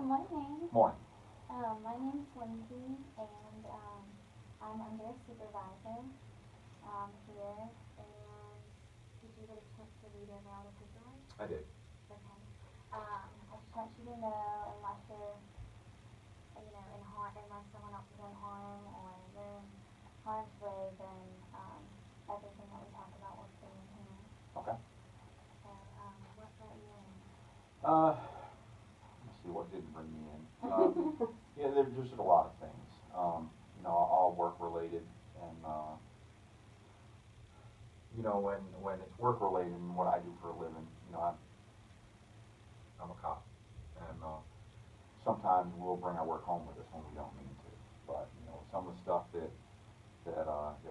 morning. Morning. My name's Lyndsay, and I'm under a supervisor here. And did you get a chance to read your mail with the door? I did. Okay. I just want you to know, unless you're, in harm, unless someone else is in harm or you're in harm's way, then everything that we talk about will stay in here. Okay. So, what brought you in? Let's see, what didn't bring me in? Yeah, there's just a lot of things. All work related, and when it's work related and what I do for a living, I'm a cop, and sometimes we'll bring our work home with us when we don't mean to. But some of the stuff that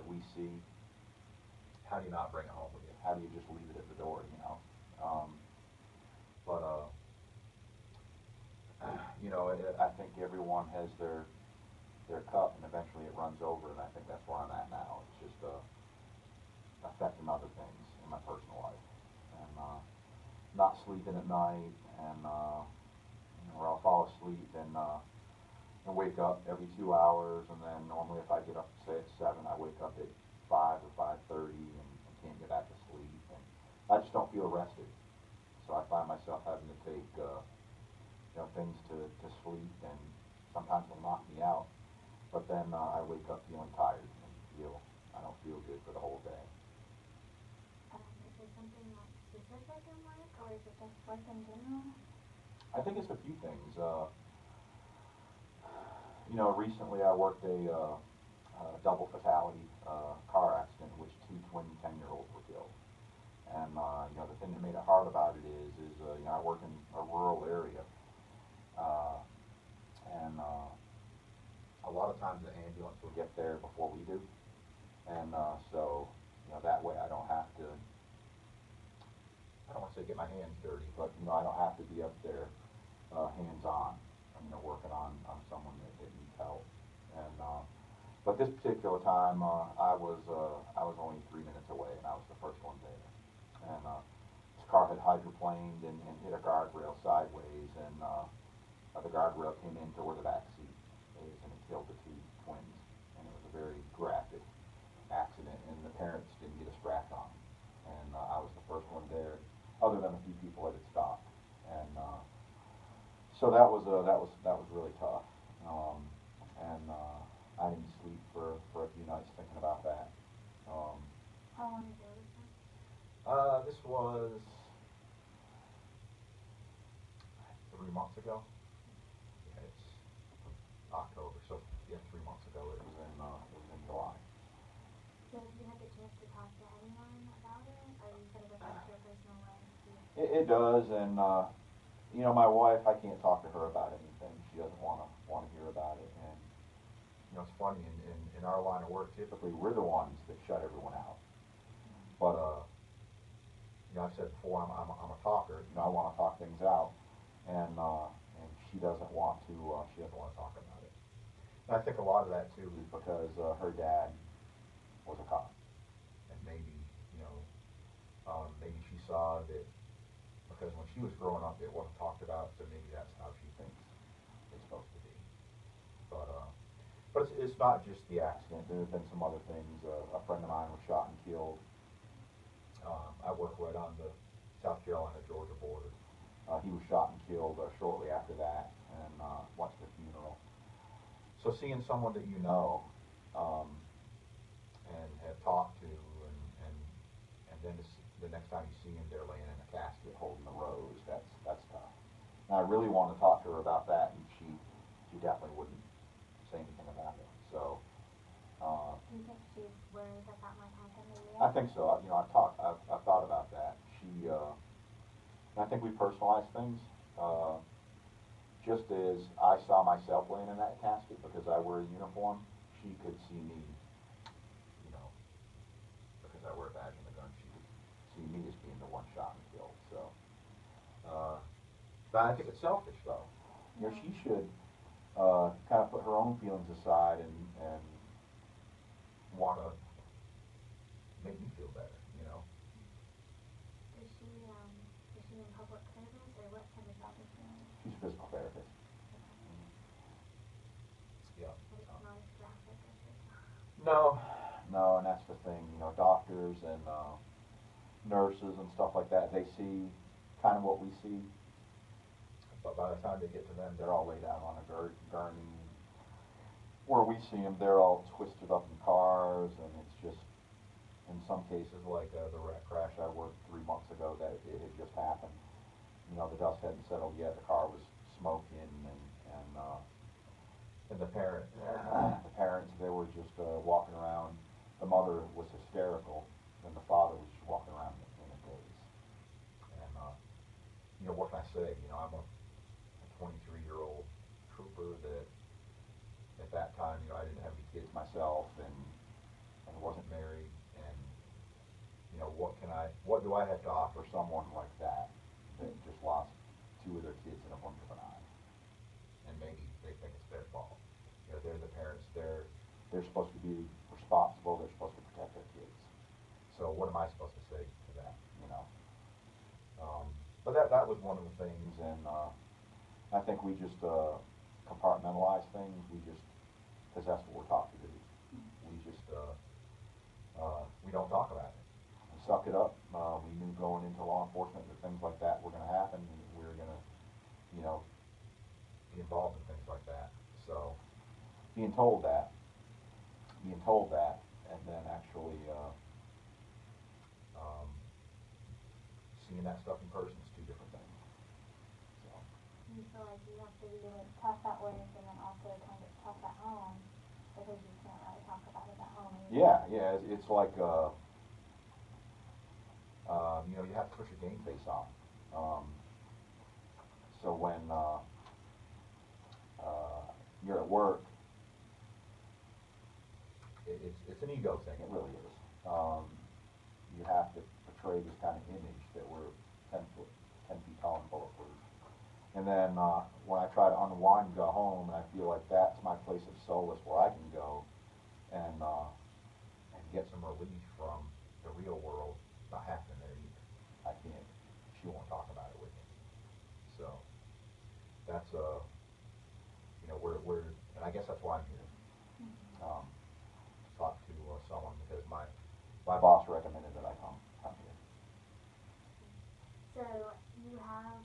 we see, how do you not bring it home with you? How do you just leave it at the door? But I think everyone has their cup, and eventually it runs over, and I think that's where I'm at now. It's just affecting other things in my personal life, and not sleeping at night, and or I'll fall asleep and wake up every 2 hours, and then normally if I get up, say at 7, I wake up at 5 or 5:30 and can't get back to sleep, and I just don't feel rested. So I find myself having to take things to sleep, and sometimes will knock me out. But then I wake up feeling tired and I don't feel good for the whole day. Is there something like specific in work, or is it just work in general? I think it's a few things. Recently I worked a double fatality car accident in which two twin 10-year-olds were killed. And the thing that made it hard about it is I work in a rural area, and a lot of times the ambulance will get there before we do, and so that way I don't have to. I don't want to say get my hands dirty, but I don't have to be up there hands on, working on someone that needs help. And but this particular time I was only 3 minutes away, and I was the first one there. And this car had hydroplaned and hit a guardrail sideways, and the guardrail came into where the back seat is, and it killed the two twins. And it was a very graphic accident, and the parents didn't get a scratch on them. And I was the first one there, other than a few people that had stopped. And so that was really tough. And I didn't sleep for a few nights thinking about that. How long ago was that? This was 3 months ago. Yeah, it's October, so yeah, 3 months ago. It was in July. So have you had the chance to talk to anyone about it, or you said it affects your personal life? It does, and my wife, I can't talk to her about anything. She doesn't want to hear about it, and it's funny in our line of work. Typically, we're the ones that shut everyone out. But I've said before, I'm a talker. I want to talk things out, and she doesn't want to. She doesn't want to talk about it. And I think a lot of that too is because her dad was a cop, and maybe maybe she saw that because when she was growing up, it wasn't talked about, so maybe that's how she thinks it's supposed to be. But it's not just the accident. There have been some other things. A friend of mine was shot and killed. I work right on the South Carolina-Georgia border. He was shot and killed shortly after that, and watched the funeral. So seeing someone that and have talked to, and then the next time you see him, they're laying in a casket holding the rose. That's tough. And I really want to talk to her about that, and she definitely wouldn't say anything about it. So. Do you think she's worried that that might happen to you? I think so. I've thought about that. I think we personalize things. Just as I saw myself laying in that casket because I wear a uniform, she could see me, because I wear a badge and a gun. She could see me as being the one shot and killed. So, but I think it's selfish, though. She should kind of put her own feelings aside and want to make me feel better. Is she in public service, or what kind of job is she in? She's a physical therapist. No, no, and that's the thing. You know, doctors and nurses and stuff like that, they see kind of what we see, but by the time they get to them, they're all laid out on a gurney. Where we see them, they're all twisted up in cars, and it's just, in some cases, like the wreck crash I worked 3 months ago, that it had just happened. You know, the dust hadn't settled yet. The car was smoking, and the parents, they were just walking around. The mother was hysterical, and the father was just walking around in a daze. And you know, what can I say? You know, I'm a 23-year-old trooper that at that time, you know, I didn't have any kids myself, and wasn't married, and you know, what do I have to offer someone like that just lost two of their kids in a blink of an eye? And maybe they think it's their fault. You know, they're the parents. They're supposed to be responsible. They're supposed to protect their kids. So what am I supposed to say to that? You know. But that was one of the things, and I think we just compartmentalize things. We just, because that's what we're taught to do. We just we don't talk about it. We suck it up. We knew going into law enforcement that things like that were going to happen. We were going to, you know, be involved in things like that. So being told that, and then actually seeing that stuff in person is two different things. So. You feel like you have to be like tough at work and then also kind of tough at home because you can't really talk about it at home. Yeah, it's like you know, you have to put your game face on. So when you're at work, it's an ego thing. It really is. You have to portray this kind of image that we're 10 feet tall and bulletproof. And then when I try to unwind and go home, and I feel like that's my place of solace where I can go and get some relief from the real world. It's not happening there either. I can't. She won't talk about it with me. So that's you know, we're and I guess that's why I'm here. Talk to someone because my boss recommended that I come here. So you have,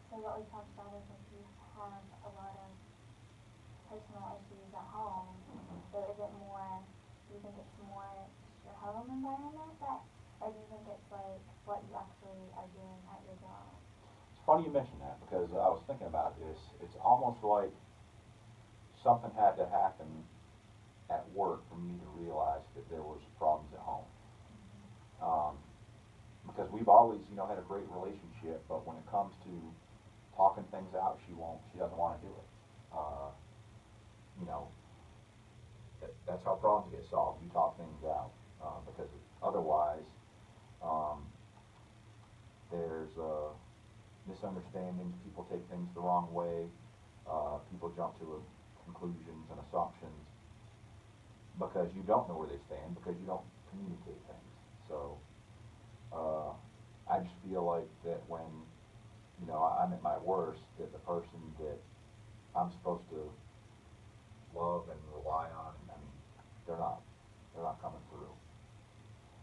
so what we talked about is like you have a lot of personal issues at home. So is it more, do you think it's more your home environment that, or do you think it's like what you actually are doing at your job? It's funny you mention that because I was thinking about this. It's almost like something had to happen at work for me to realize that there was problems at home. Because we've always, you know, had a great relationship, but when it comes to talking things out, she doesn't want to do it. You know, that's how problems get solved. You talk things out, because otherwise, there's misunderstandings. People take things the wrong way. People jump to conclusions and assumptions because you don't know where they stand, because you don't communicate things. So I just feel like that when, you know, I'm at my worst, that the person that I'm supposed to love and rely on, I mean, they're not coming through.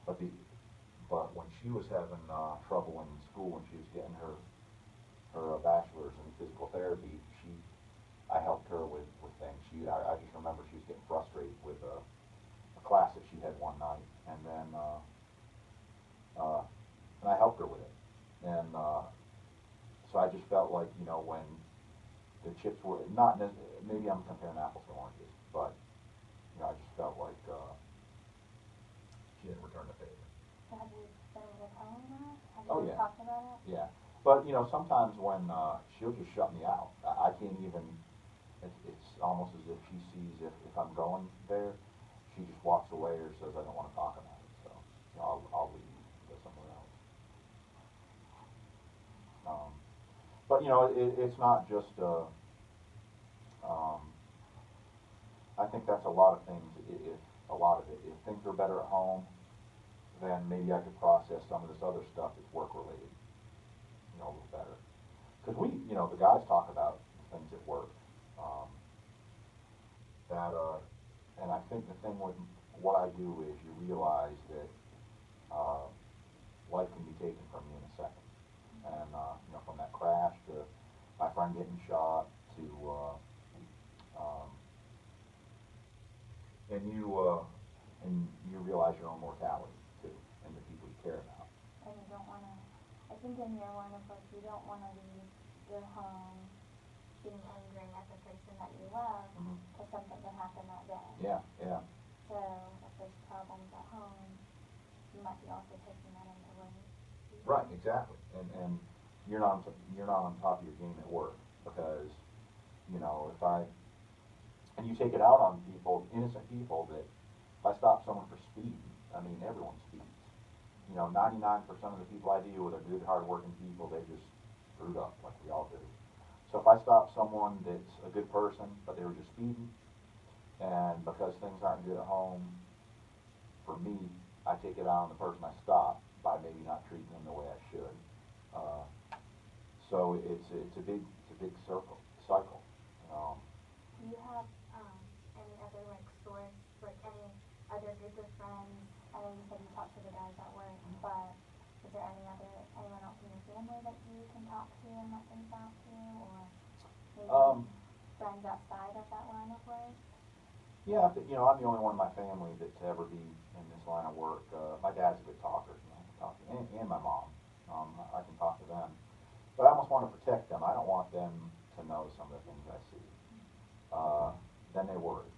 But when she was having trouble in school, when she was getting her bachelor's in physical therapy, I helped her with things. I just remember she was getting frustrated with a class that she had one night, and then and I helped her with it. And so I just felt like, you know, when the chips were not, maybe I'm comparing apples to oranges, but you know, I just felt like she didn't return the favor. So have you been able to tell them that? Have Oh, you yeah. talked about it? Yeah, but you know, sometimes when she'll just shut me out, I can't even. It's almost as if she sees if I'm going there, she just walks away or says I don't want to talk about it. So you know, I'll leave and go somewhere else. But you know, it's not just. I think that's a lot of things. If a lot of it, if things are better at home, then maybe I could process some of this other stuff that's work related, you know, a little better. Because you know, the guys talk about things at work. And I think the thing what I do is you realize that life can be taken from you in a second. And, from that crash to my friend getting shot to, um, and you realize your own mortality too, and the people you care about. And you don't want to, I think in your line of work, you don't want to leave your home being angry at the person that you love because something could happen that day. Yeah, yeah. So if there's problems at home, you might be also taking that into work. Right, exactly. And you're not on top of your game at work because, and you take it out on people, innocent people, that if I stop someone for speeding, I mean, everyone speeds. 99% of the people I deal with are good, hard-working people. They just screwed up like we all do. So if I stop someone that's a good person, but they were just speeding, and because things aren't good at home, for me, I take it out on the person I stop by maybe not treating them the way I should. So it's a big cycle. Do you have any other source, any other group of friends? I know you said you talk to the guys at work, but is there anyone else in your family that you can talk to and let things out to, or maybe friends outside of that line of work? Yeah, I'm the only one in my family that to ever be in this line of work. My dad's a good talker, I can talk to, and my mom. I can talk to them, but I almost want to protect them. I don't want them to know some of the things I see. Then they worry.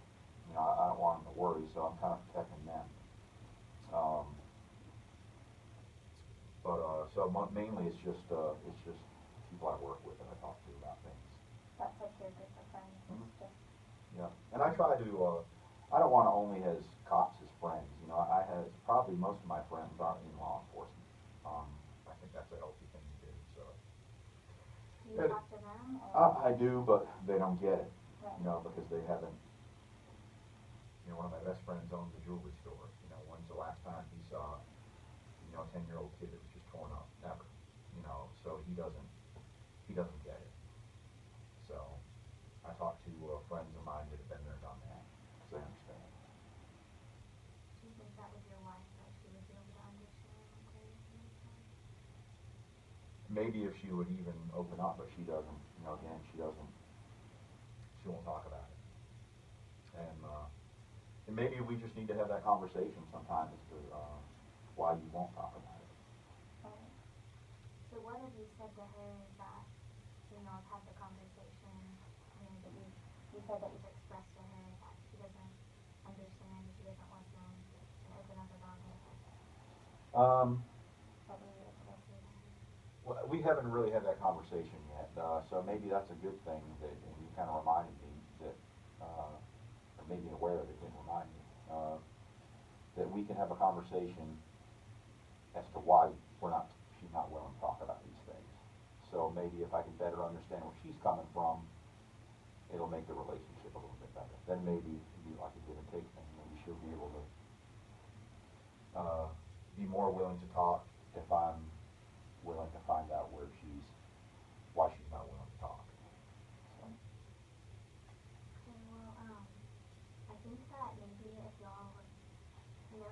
I don't want them to worry, so I'm kind of protecting them. Mainly it's just people I work with that I talk to about things. That's like your group of friends. Just Yeah, and I try to. I don't want to only has cops as friends. I have probably most of my friends aren't in law enforcement. I think that's a healthy thing to do. So. Do you talk to them? Or? I do, but they don't get it. Right. Because they haven't. One of my best friends owns a jewelry store. When's the last time he saw, a 10-year-old kid that was just torn up? Never. So he doesn't get it. So I talk to friends of mine that have been there, done that, because they understand. Do you think that with your wife, that she would be able to understand Maybe if she would even open up, but she doesn't. Again, she doesn't. She won't talk about it. And maybe we just need to have that conversation sometime as to why you won't talk about it. Right. So what have you said to her that, have had the conversation, that you said that you've expressed to her that she doesn't understand, she doesn't want them to open up about it? What were you expressing to her? Well, we haven't really had that conversation yet, so maybe that's a good thing that, and you kind of reminded me that, or made me aware of it, didn't remind me, that we can have a conversation as to why she's not willing to talk about these things. So maybe if I can better understand where she's coming from, it'll make the relationship a little bit better. Then maybe it'll be like a give and take thing. Maybe she'll be able to be more willing to talk if I'm willing to find out why she's not willing to talk. So. Okay, well, I think that maybe if y'all would,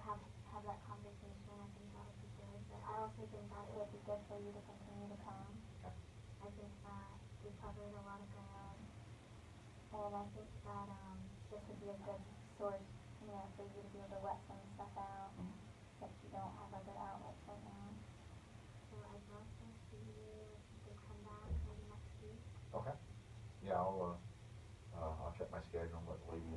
have that conversation, I think that would be good. But I also think that it would be good for you to continue to come. Okay. I think that we covered a lot of ground, and I think that this would be a good source, for you to be able to let some stuff out that you don't have other outlets right now. So I'd love to see you if you could come back maybe next week. Okay. Yeah, I'll check my schedule and let the lady